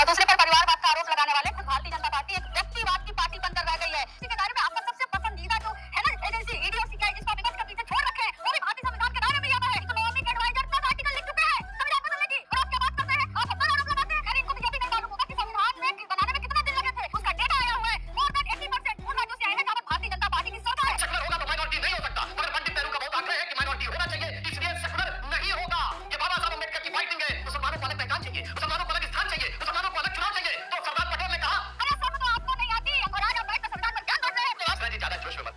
दूसरे पर परिवारवाद का आरोप लगाने वाले खुद भारतीय जनता पार्टी एक व्यक्तिवाद की पार्टी बनकर रह गई है। इसी के बारे में आपका सबसे पसंदीदा जो है ना एजेंसी ईडी और सीबीआई जिसको विपक्ष के पीछे छोड़ रखे हैं वो भी भारतीय संविधान के दायरे में आता है। इकोनॉमिक एडवाइजर 10 आर्टिकल लिख चुके हैं संविधान बदलने की और आप क्या बात करते हैं? आप अपना आरोप लगाते हैं। अरे इनको तो ये भी नहीं मालूम होगा कि संविधान में बनाने में कितना दिन लगे थे। उसका डेटा आया हुआ है। मोर देन 80% उन राज्यों से आए हैं जहां पर भारतीय जनता पार्टी की सरकार है। सेकुलर होगा तो माइनॉरिटी नहीं हो सकता, मगर पंडित नेहरू का बहुत आग्रह है कि माइनॉरिटी होना चाहिए, इसलिए सेकुलर नहीं होगा। ये बाबा साहब अम्बेडकर की फाइटिंग है। मुसलमानों को अलग पहचान चाहिए, मुसलमानों को अलग स्थान चाहिए, मुसलमानों को अलग चुनाव चाहिए। तो सरदार पटेल ने कहा अरे सब तो आपको नहीं आती और आज आप बैठ कर संविधान पर क्या कर रहे हैं? ज्यादा जोश में मत।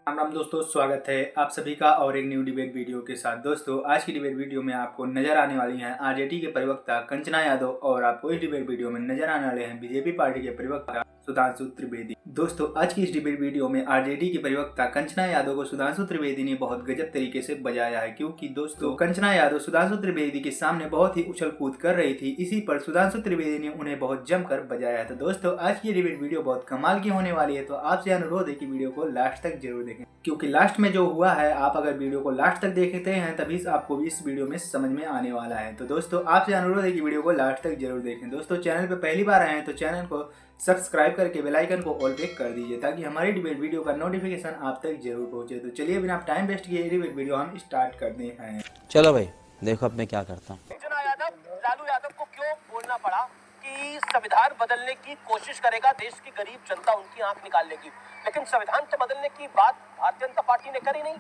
राम राम दोस्तों, स्वागत है आप सभी का और एक न्यू डिबेट वीडियो के साथ। दोस्तों आज की डिबेट वीडियो में आपको नजर आने वाली हैं आरजेडी के प्रवक्ता कंचना यादव और आपको इस डिबेट वीडियो में नजर आने वाले हैं बीजेपी पार्टी के प्रवक्ता सुधांशु त्रिवेदी। दोस्तों आज की इस डिबेट वीडियो में आरजेडी की प्रवक्ता कंचना यादव को सुधांशु त्रिवेदी ने बहुत गजब तरीके से बजाया है, क्योंकि दोस्तों कंचना यादव सुधांशु त्रिवेदी के सामने बहुत ही उछल कूद कर रही थी। इसी पर सुधांशु त्रिवेदी ने उन्हें बहुत जमकर बजाया। तो दोस्तों आज की डिबेट वीडियो बहुत कमाल की होने वाली है, तो आपसे अनुरोध है कि वीडियो को लास्ट तक जरूर देखें, क्योंकि लास्ट में जो हुआ है आप अगर वीडियो को लास्ट तक देखते हैं तभी आपको भी इस वीडियो में समझ में आने वाला है। तो दोस्तों आपसे अनुरोध है कि वीडियो को लास्ट तक जरूर देखें। दोस्तों चैनल पे पहली बार आए हैं तो चैनल को सब्सक्राइब करके बेल आइकन को ऑल पे कर दीजिए ताकि हमारी डिबेट वीडियो का नोटिफिकेशन आप तक जरूर पहुंचे। तो चलिए बिना टाइम वेस्ट किए डिबेट वीडियो हम स्टार्ट करते हैं। चलो भाई देखो अब मैं क्या करता हूँ। कंचना यादव, लालू यादव को क्यों बोलना पड़ा कि संविधान बदलने की कोशिश करेगा देश की गरीब जनता, उनकी आंख निकाल लेगी, लेकिन संविधान के बदलने की बात भारतीय जनता पार्टी ने करी नहीं।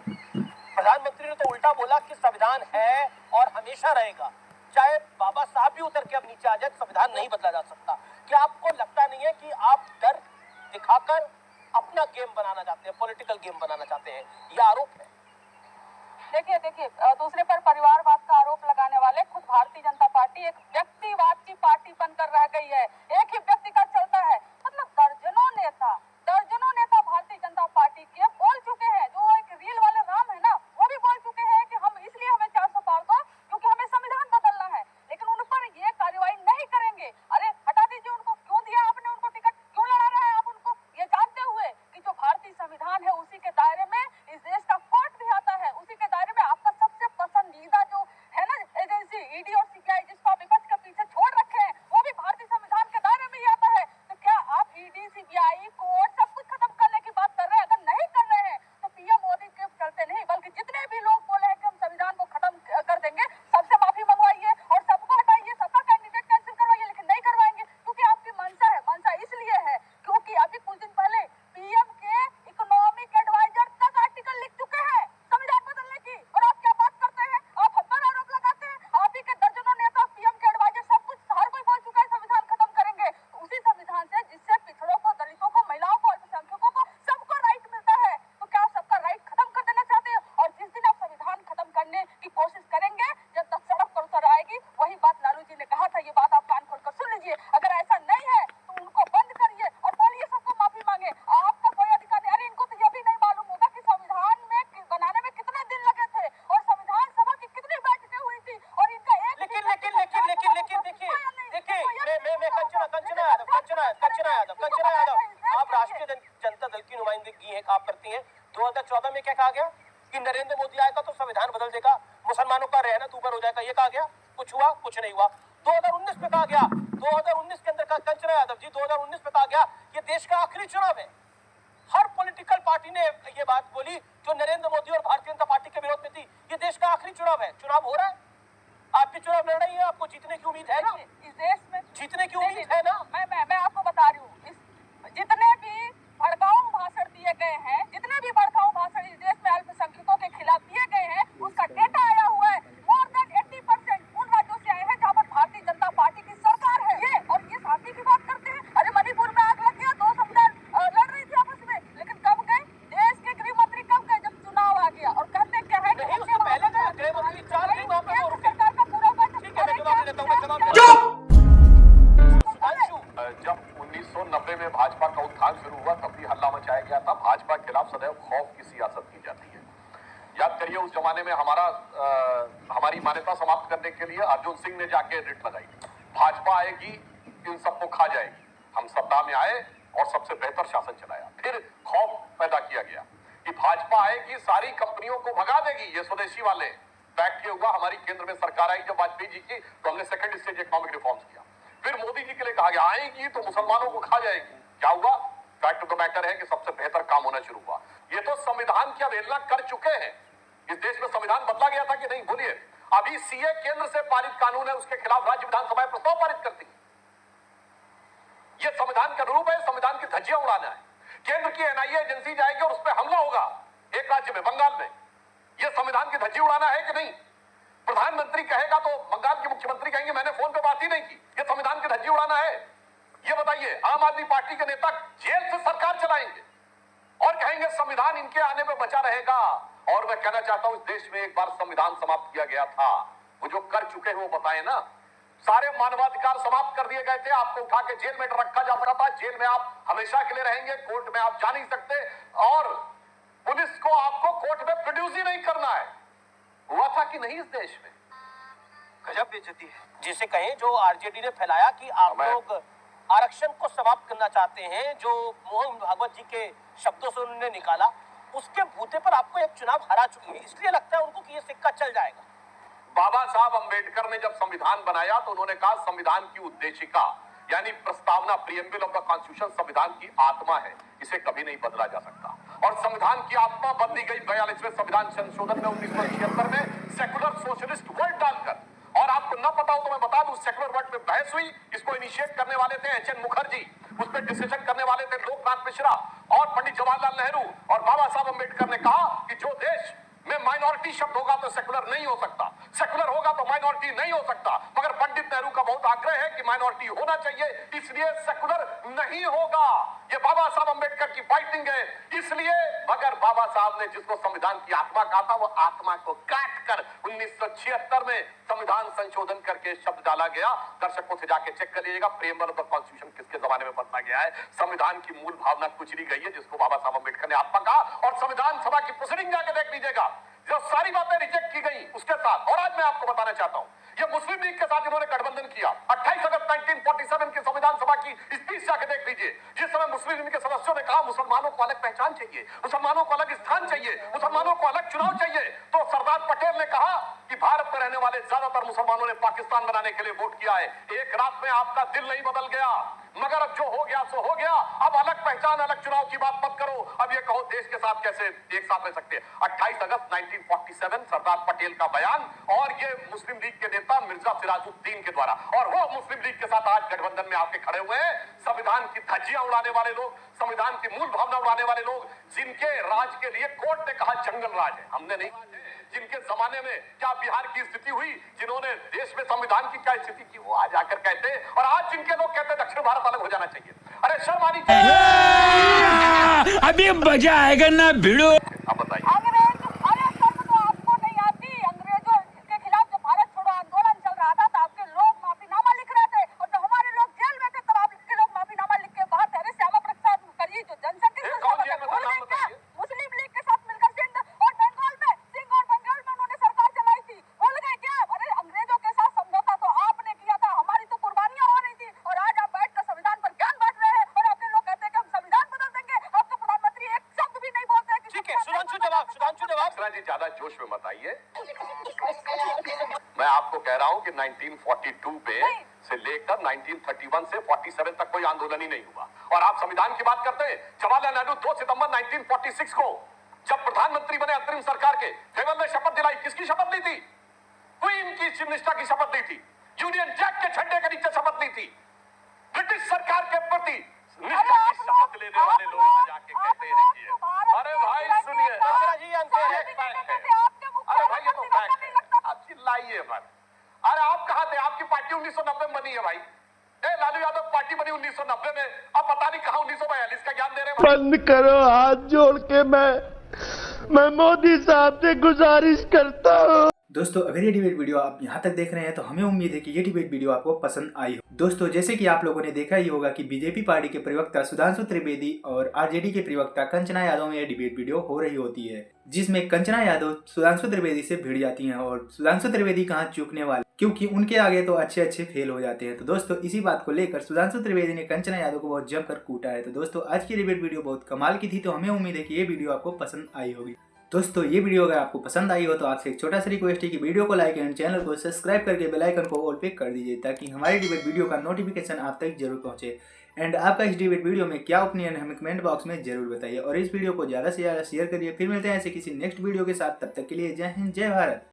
प्रधानमंत्री ने तो उल्टा बोला कि संविधान है और हमेशा रहेगा, चाहे बाबा साहब भी उतर के अब नीचे आ जाए, संविधान नहीं बदला जा सकता। क्या आपको लगता नहीं है कि आप डर दिखाकर अपना गेम बनाना चाहते हैं, पॉलिटिकल गेम बनाना चाहते हैं? यह आरोप है। देखिए दूसरे पर परिवारवाद का आरोप लगाने वाले खुद भारतीय जनता पार्टी एक व्यक्तिवाद की पार्टी बनकर रह गई है। एक ही व्यक्ति का चलता है, मतलब दर्जनों नेता भारतीय जनता पार्टी के बोल चुके हैं। जो एक रील वाले राम है ना, वो भी बोल चुके हैं कि हम इसलिए हमें 400 पार दो क्योंकि हमें संविधान बदलना है, लेकिन उन पर ये कार्रवाई नहीं करेंगे। अरे हटा दीजिए उनको, क्यों दिया आपने उनको टिकट, क्यों लड़ा रहे हैं आप उनको, ये जानते हुए कि जो भारतीय संविधान है उसी के दायरे में इस देश का कोर्ट भी आता है, उसी के दायरे में आपका सबसे पसंदीदा जो है ना एजेंसी ईडी और सीबीआई जिसको आप विपक्ष के पीछे छोड़ रखे हैं वो भी भारतीय संविधान के दायरे में ही आता है। तो क्या आप ईडी सीबीआई कोर्ट सब कुछ खत्म करने की बात कर रहे हैं? अगर नहीं कर रहे हैं तो पीएम मोदी के चलते नहीं बल्कि जितने भी लोग बोले हैं कि हम संविधान को खत्म कर देंगे, सबसे माफी मंगवाइए और सबको हटाइए, सबका कैंडिडेट कैंसिल करवाइए, लेकिन नहीं करवाएंगे क्योंकि आपकी मंशा है। मंशा इसलिए है क्योंकि अभी कुछ दिन पहले पीएम के इकोनॉमिक एडवाइजर 10 आर्टिकल लिख चुके हैं संविधान बदलने की, और आप क्या बात करते हैं? आप हम पर आरोप लगाते हैं। आप ही के दर्जनों नेता, पीएम के एडवाइजर, सब कुछ हर कोई बोल चुका है संविधान खत्म करेंगे। उसी संविधान से जिससे पिछड़ों को, दलितों को, महिलाओं को, अल्पसंख्यकों को सबको राइट मिलता है, तो क्या आप सबका राइट खत्म कर देना चाहते हैं? और जिस दिन आप संविधान खत्म करने की कोशिश करेंगे, जब तक सड़क पर उतर आएगी, वही बात लालू जी ने कहा था, ये बात आप कान खोलकर सुन लीजिए। अगर ऐसा नहीं है तो उनको बंद करिए और बोलिए सबको माफी मांगे। आपका कोई अधिकार नहीं। अरे इनको तो ये भी नहीं मालूम होगा कि संविधान में बनाने में कितने दिन लगे थे और संविधान सभा की कितनी बैठकें हुई थी और इनका एक लेकिन देखिए मैं कंचना यादव, आप राष्ट्रीय जनता दल की नुमाइंदगी है, आप करती हैं। 2014 में क्या कहा गया कि नरेंद्र मोदी आएगा तो संविधान बदल देगा, मुसलमानों का रहना ऊपर हो जाएगा, ये कहा गया। कुछ हुआ? कुछ नहीं हुआ। 2019 में कहा गया, 2019 के अंदर कंचना यादव जी 2019 में कहा गया ये देश का आखिरी चुनाव है। हर पॉलिटिकल पार्टी ने ये बात बोली जो नरेंद्र मोदी और भारतीय जनता पार्टी के विरोध में थी, ये देश का आखिरी चुनाव है। चुनाव हो रहा है, आप भी चुनाव लड़ रही है, आपको जीतने की उम्मीद है ना? इस देश में जीतने की उम्मीद है ना? मैं आपको बता रही हूँ, जितने भी भड़काऊ भाषण दिए गए हैं, जितने भी भड़काऊ भाषण इस देश में अल्पसंख्यकों के खिलाफ दिए गए हैं, उसका डेटा आया हुआ है। मोर देन 80% उन राज्यों से आए हैं जहाँ पर भारतीय जनता पार्टी की सरकार है। ये और ये शांति की बात करते हैं। अरे मणिपुर में आग लग गया, 2 समुदाय लड़ रही थी आपस में, लेकिन कब गए देश के गृह मंत्री? कब गए? जब चुनाव आ गया। और कहते क्या है नहीं, उससे पहले गए गृह मंत्री 4 दिन वहां पे रुके। सरकार का पूरा बजट। ठीक है, मैं जवाब देता हूँ। जब 1990 में भाजपा का उत्थान शुरू हुआ तब भी हल्ला मचाया गया था। भाजपा के खिलाफ सदैव खौफ की सियासत की जाती है। याद करिए उस जमाने में हमारी मान्यता समाप्त करने के लिए अर्जुन सिंह ने जाके रिट लगाई, भाजपा आएगी इन सबको खा जाएगी। हम सत्ता में आए और सबसे बेहतर शासन चलाया। फिर खौफ पैदा किया गया कि भाजपा आएगी सारी कंपनियों को भगा देगी, ये स्वदेशी वाले फैक्ट ये हुआ, हमारी केंद्र में सरकार आई जब वाजपेयी जी की, तो हमने सेकंड स्टेज इकोनॉमिक रिफॉर्म्स किया। फिर मोदी जी के लिए कहा गया आएगी तो मुसलमानों को खा जाएगी। क्या हुआ? फैक्ट ऑफ द मैटर है कि सबसे बेहतर काम होना शुरू हुआ। ये तो संविधान की अवहेलना कर चुके हैं। इस देश में संविधान बदला गया था कि नहीं? बोलिए। अभी सीए केंद्र से पारित कानून है, उसके खिलाफ राज्य विधानसभा प्रस्ताव पारित करती है। यह संविधान का रूप है, संविधान की धज्जियां उड़ाना है। केंद्र की एनआईए एजेंसी जाएगी और उस पर हमला होगा एक राज्य में, बंगाल में। यह संविधान की धज्जी उड़ाना है कि नहीं? प्रधानमंत्री कहेगा तो बंगाल के मुख्यमंत्री कहेंगे मैंने फोन पे बात ही नहीं की। यह संविधान की धज्जी उड़ाना है? ये बताइए। आम आदमी पार्टी के नेता जेल से सरकार चलाएंगे और कहेंगे संविधान इनके आने में बचा रहेगा। और मैं कहना चाहता हूं, इस देश में एक बार संविधान समाप्त किया गया था, वो जो कर चुके हैं वो बताएं ना। सारे मानवाधिकार समाप्त कर दिए गए थे, आपको उठा के जेल में रखा जा सकता था। जेल में आप हमेशा के लिए रहेंगे, कोर्ट में आप जा नहीं सकते, और पुलिस को आपको कोर्ट में प्रोड्यूस ही नहीं करना है। हुआ था कि नहीं इस देश में? गजब बेइज्जती है, जिसे कहें जो आरजेडी ने फैलाया कि आप लोग आरक्षण को समाप्त करना चाहते हैं, जो मोहन भागवत जी के शब्दों से उन्होंने निकाला, उसके बूते पर आपको एक चुनाव हरा चुकी है, इसलिए लगता है उनको कि ये सिक्का चल जाएगा। बाबा साहब अंबेडकर ने जब संविधान बनाया तो उन्होंने कहा संविधान की उद्देशिका यानी प्रस्तावना, प्रीएम्बल ऑफ द कॉन्स्टिट्यूशन संविधान की आत्मा है, इसे कभी नहीं बदला जा सकता। और संविधान की आत्मा बदली गई 42वें संविधान संशोधन में 1976 में सेकुलर सोशलिस्ट वर्ड डालकर। और आपको न पता हो तो मैं बता दूं, सेकुलर वर्ड पे बहस हुई, इसको इनिशिएट करने वाले थे एच.एन. मुखर्जी, उस पर डिसीजन करने वाले थे लोकनाथ मिश्रा और पंडित जवाहरलाल नेहरू। और बाबा साहब अंबेडकर ने कहा कि जो देश में माइनॉरिटी शब्द होगा तो सेकुलर नहीं हो सकता, सेकुलर होगा तो माइनॉरिटी नहीं हो सकता। मगर पंडित नेहरू का बहुत आग्रह है कि माइनॉरिटी होना चाहिए, इसलिए सेकुलर नहीं होगा। ये बाबा साहब अंबेडकर की फाइटिंग है। इसलिए मगर बाबा साहब ने जिसको संविधान की आत्मा कहा था, वो आत्मा को काट कर 1976 में संविधान संशोधन करके शब्द डाला गया। दर्शकों से जाके चेक कर लीजिएगा, प्रीएम्बल ऑफ द कॉन्स्टिट्यूशन किसके जमाने में बनता गया है। संविधान की मूल भावना कुचली गई है, जिसको बाबा साहब अंबेडकर ने आत्मा कहा। और संविधान सभा की प्रोसीडिंग जाके देख लीजिएगा, जो सारी बातें रिजेक्ट की गई उसके साथ। और आज मैं आपको बताना चाहता हूं, ये मुस्लिम लीग के साथ इन्होंने गठबंधन किया। 28 अगस्त 1947 की संविधान सभा की स्पीच जाके देख लीजिए, जिस समय मुस्लिम लीग के सदस्यों ने कहा मुसलमानों को अलग पहचान चाहिए, मुसलमानों को अलग स्थान चाहिए, मुसलमानों को अलग चुनाव चाहिए, तो सरदार पटेल ने कहा कि भारत में रहने वाले ज्यादातर मुसलमानों ने पाकिस्तान बनाने के लिए वोट किया है। एक रात में आपका दिल नहीं बदल गया, मगर अब जो हो गया सो हो गया। अब अलग पहचान, अलग चुनाव की बात मत करो। अब ये कहो देश के साथ कैसे एक साथ रह सकते हैं। 28 अगस्त 1947 सरदार पटेल का बयान, और ये मुस्लिम लीग के नेता मिर्जा सिराजुद्दीन के द्वारा, और वो मुस्लिम लीग के साथ आज गठबंधन में आके खड़े हुए हैं। संविधान की धज्जियां उड़ाने वाले लोग, संविधान की मूल भावना उड़ाने वाले लोग, जिनके राज के लिए कोर्ट ने कहा जंगल राज है, हमने नहीं, जिनके जमाने में क्या बिहार की स्थिति हुई, जिन्होंने देश में संविधान की क्या स्थिति की, वो आज आकर कहते हैं। और आज जिनके लोग कहते हैं दक्षिण भारत अलग हो जाना चाहिए, अरे शर्म आनी चाहिए। अभी मजा आएगा ना भिड़ो। आप बताइए। अंग्रेज, अरे शर्म तो आपको नहीं आती। अंग्रेजों के खिलाफ जब भारत छोड़ो आंदोलन चल रहा था, तो आपके लोग माफीनामा लिख रहे थे, और जब हमारे लोग जेल में थे तब आपके लोग माफीनामा लिख के बाहर थे। श्यामा प्रसाद मुखर्जी जो जनशक्ति मुस्लिम लीग के साथ मिलकर सिंध और बंगाल में, सिंध और बंगाल में उन्होंने सरकार चलाई थी, भूल गए क्या? अरे अंग्रेजों के साथ समझौता तो आपने किया था, हमारी तो कुर्बानियां हो रही थी, और आज आप बैठकर संविधान पर ज्ञान बांट रहे हैं, और आपके लोग कहते हैं कि हम संविधान बदल देंगे। अब तो प्रधानमंत्री एक शब्द भी नहीं बोलते। ठीक है, सुधांशु जवाब, सुधांशु जवाब। जी ज्यादा जोश में मत आइए। मैं आपको कह रहा हूं कि 1942 पे से लेकर 1931 से 47 तक कोई आंदोलन ही नहीं हुआ। और आप संविधान की बात करते हैं। जवाहरलाल नेहरू 2 सितंबर 1946 को जब प्रधानमंत्री बने अंतरिम सरकार के, केवल ने शपथ दिलाई। किसकी शपथ ली थी? क्वीन की निष्ठा की शपथ ली थी, यूनियन जैक के झंडे के नीचे शपथ ली थी। ब्रिटिश सरकार के प्रति निष्ठा की शपथ लेने वाले लोग आज आके कहते हैं कि अरे भाई सुनिए, जी अरे भाई ये तो फैक्ट है, आप चिल्लाइए मत। अरे आप कहाँ थे? आपकी पार्टी 1990 में बनी है भाई। लालू यादव पार्टी बनी 1990 में, अब पता नहीं कहाँ 1942 का ज्ञान दे रहे हैं। बंद करो, हाथ जोड़ के मैं मोदी साहब से गुजारिश करता हूँ। दोस्तों अगर ये डिबेट वीडियो आप यहाँ तक देख रहे हैं तो हमें उम्मीद है कि ये डिबेट वीडियो आपको पसंद आई हो। दोस्तों जैसे कि आप लोगों ने देखा ही होगा कि बीजेपी पार्टी के प्रवक्ता सुधांशु त्रिवेदी और आरजेडी के प्रवक्ता कंचना यादव में यह डिबेट वीडियो हो रही होती है, जिसमें कंचना यादव सुधांशु त्रिवेदी से भिड़ जाती हैं और सुधांशु त्रिवेदी कहाँ चूकने वाले, क्योंकि उनके आगे तो अच्छे फेल हो जाते हैं। तो दोस्तों इसी बात को लेकर सुधांशु त्रिवेदी ने कंचना यादव को बहुत जमकर कूटा है। तो दोस्तों आज की डिबेट वीडियो बहुत कमाल की थी, तो हमें उम्मीद है कि ये वीडियो आपको पसंद आई होगी। दोस्तों ये वीडियो अगर आपको पसंद आई हो तो आपसे एक छोटा सा रिक्वेस्ट है कि वीडियो को लाइक एंड चैनल को सब्सक्राइब करके बेल आइकन को ऑल पे कर दीजिए ताकि हमारी डिबेट वीडियो का नोटिफिकेशन आप तक जरूर पहुंचे। एंड आपका इस डिबेट वीडियो में क्या ओपिनियन है हमें कमेंट बॉक्स में जरूर बताइए और इस वीडियो को ज़्यादा से ज़्यादा शेयर करिए। फिर मिलते हैं ऐसे किसी नेक्स्ट वीडियो के साथ, तब तक के लिए जय हिंद जय भारत।